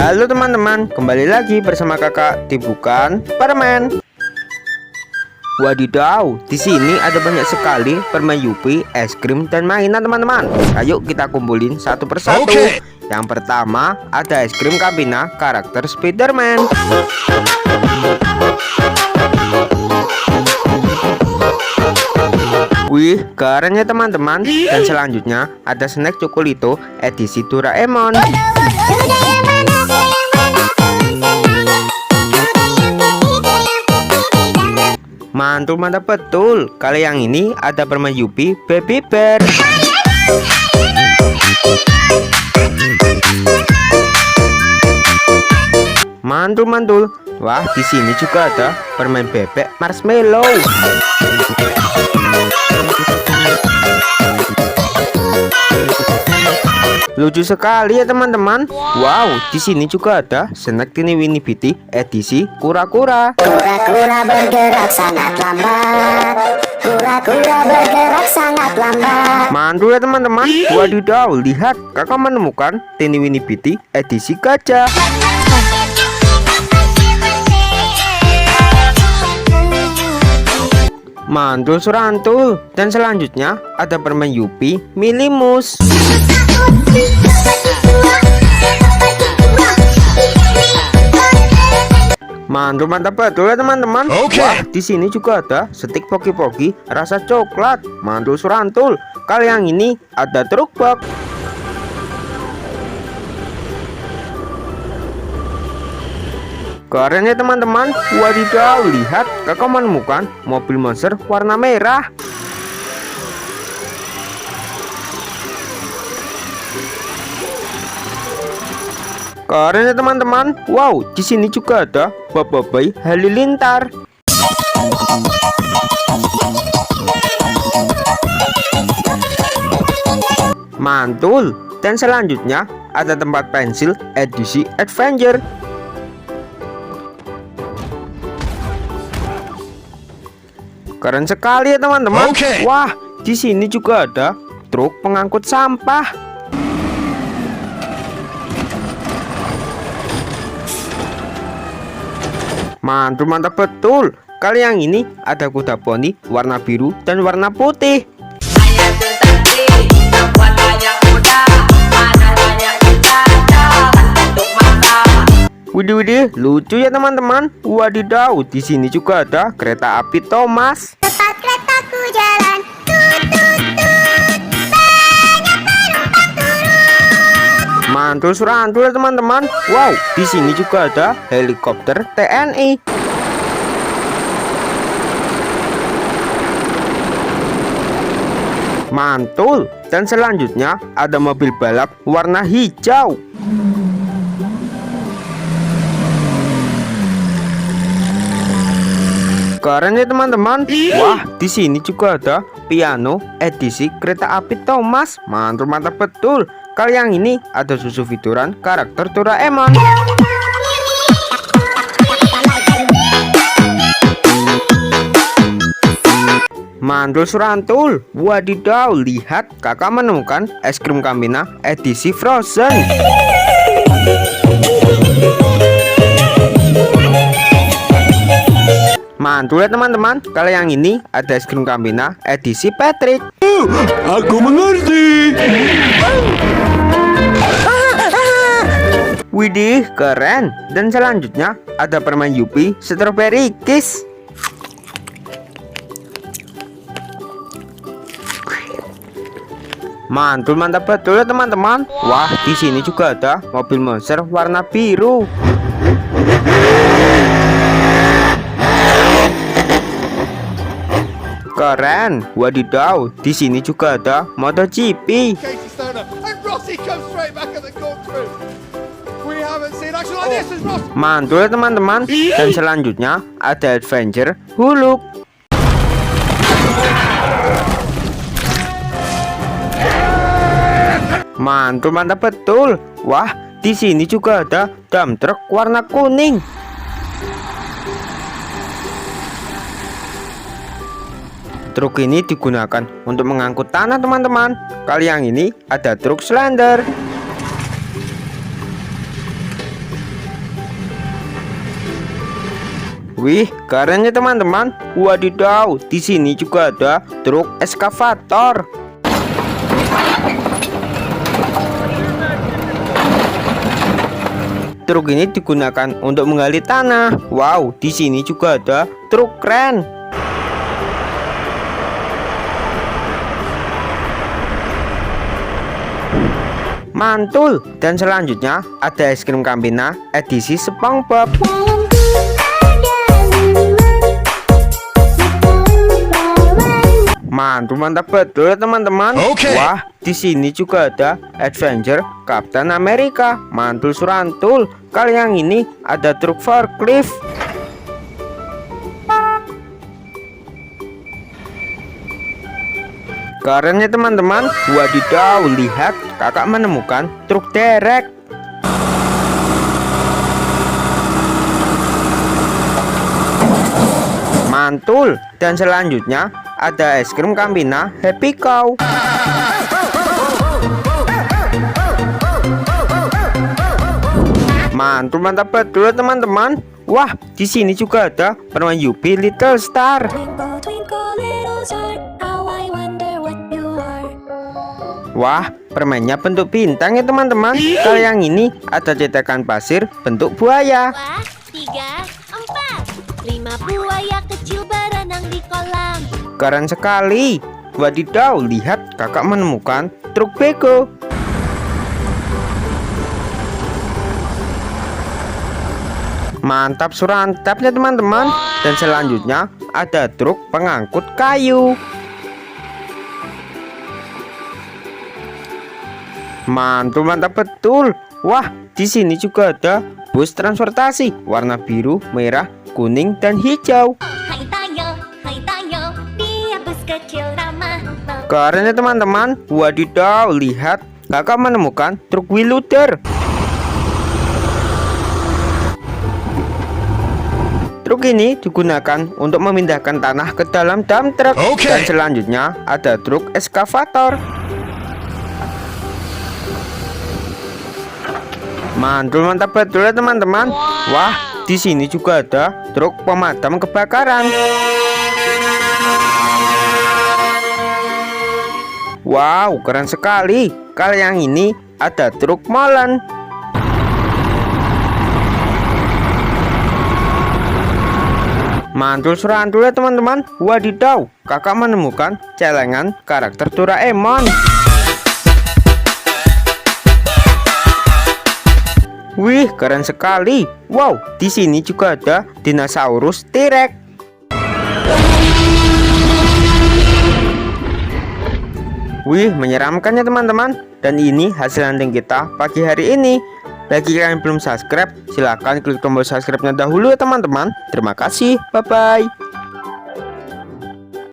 Halo teman-teman, kembali lagi bersama kakak di Bukan Permen. Wadidaw, di sini ada banyak sekali permen Yupi, es krim dan mainan teman-teman. Ayo kita kumpulin satu persatu. Yang pertama ada es krim Campina karakter Spiderman. Wih, keren ya teman-teman. Dan selanjutnya ada snack Chocolito edisi Doraemon. Mantul, mantap betul. Kali yang ini ada permen Yupi Baby Bear. Mantul, mantul. Wah, di sini juga ada permen bebek marshmallow. Lucu sekali ya teman-teman. Wow, di sini juga ada snack Tiny Winnie Bitty edisi kura-kura. Kura-kura bergerak sangat lambat. Kura-kura bergerak sangat lambat. Mantul ya teman-teman. Wadidaw, lihat kakak menemukan Tiny Winnie Bitty edisi gajah. Mantul surantul. Dan selanjutnya ada permen Yupi Milimus. Mantul, mantap betul ya teman-teman. Wah, di sini juga ada stik poki-poki rasa coklat. Mantul surantul. Kali yang ini ada truk bak. Keren ya teman-teman. Wadidaw, lihat kakak menemukan mobil monster warna merah. Keren ya teman-teman. Wow, di sini juga ada Babai Halilintar. Mantul. Dan selanjutnya ada tempat pensil edisi Adventure. Keren sekali ya teman-teman. Wah, di sini juga ada truk pengangkut sampah. Mantul, mantap betul. Kali yang ini ada kuda poni warna biru dan warna putih. Widih, lucu ya teman-teman. Wadidaw, di sini juga ada kereta api Thomas. Cepat keretaku jalan. Tut, tut, tut. Banyak penumpang turun. Mantul surantul ya teman-teman. Wow, di sini juga ada helikopter TNI. Mantul. Dan selanjutnya ada mobil balap warna hijau. Keren ya teman-teman. Wah, di sini juga ada piano edisi kereta api Thomas. Mantul, mantap betul. Kali yang ini ada susu figuran karakter Doraemon. Mantul surantul. Wadidaw, lihat kakak menemukan es krim Campina edisi Frozen. Mantul ya teman-teman. Kali yang ini ada es krim Campina edisi Patrick. Aku mengerti. Widih, keren. Dan selanjutnya ada permen Yupi Strawberry Kiss. Mantul, mantap betul ya teman-teman. Wah, di sini juga ada mobil monster warna biru. Keren. Wadidaw, di sini juga ada MotoGP. Mantul ya teman-teman. Dan selanjutnya ada Adventure Huluk. Mantul, mantap betul. Wah, di sini juga ada dump truck warna kuning. Truk ini digunakan untuk mengangkut tanah teman-teman. Kali yang ini ada truk Slender. Wih, keren ya teman-teman. Wadidaw, di sini juga ada truk eskavator. Truk ini digunakan untuk menggali tanah. Wow, di sini juga ada truk kren. Mantul. Dan selanjutnya ada es krim Campina edisi SpongeBob. Mantul, mantap betul teman-teman. Wah, di sini juga ada Adventure Captain America. Mantul surantul. Kali yang ini ada truk forklift. Keren ya teman-teman. Wadidaw, lihat kakak menemukan truk derek. Mantul. Dan selanjutnya ada es krim Campina Happy Cow. Mantul, mantap betul teman-teman. Wah, di sini juga ada permen Yupi Little Star. Wah, permennya bentuk bintang ya teman-teman. Kali yang ini ada cetakan pasir bentuk buaya. 2, 3, 4, 5 buaya kecil berenang di kolam. Keren sekali. Wadidaw, lihat kakak menemukan truk bego. Mantap surantapnya teman-teman. Dan selanjutnya ada truk pengangkut kayu. Mantul, mantap betul. Wah, di sini juga ada bus transportasi warna biru, merah, kuning, dan hijau. Hai tayo, dia bus kecil ramah. Keren ya teman-teman. Wadidaw, lihat kakak menemukan truk wheel loader. Truk ini digunakan untuk memindahkan tanah ke dalam dump truck. Dan selanjutnya ada truk eskavator. Mantul, mantap betul ya teman-teman. Wah, di sini juga ada truk pemadam kebakaran. Wow, keren sekali. Kali yang ini ada truk molen. Mantul surantul ya teman-teman. Wadidaw, kakak menemukan celengan karakter Doraemon. Wih, keren sekali. Wow, di sini juga ada dinosaurus T-Rex. Wih, menyeramkan ya teman-teman. Dan ini hasil hunting kita pagi hari ini. Bagi kalian yang belum subscribe, silahkan klik tombol subscribe-nya dahulu ya teman-teman. Terima kasih, bye-bye.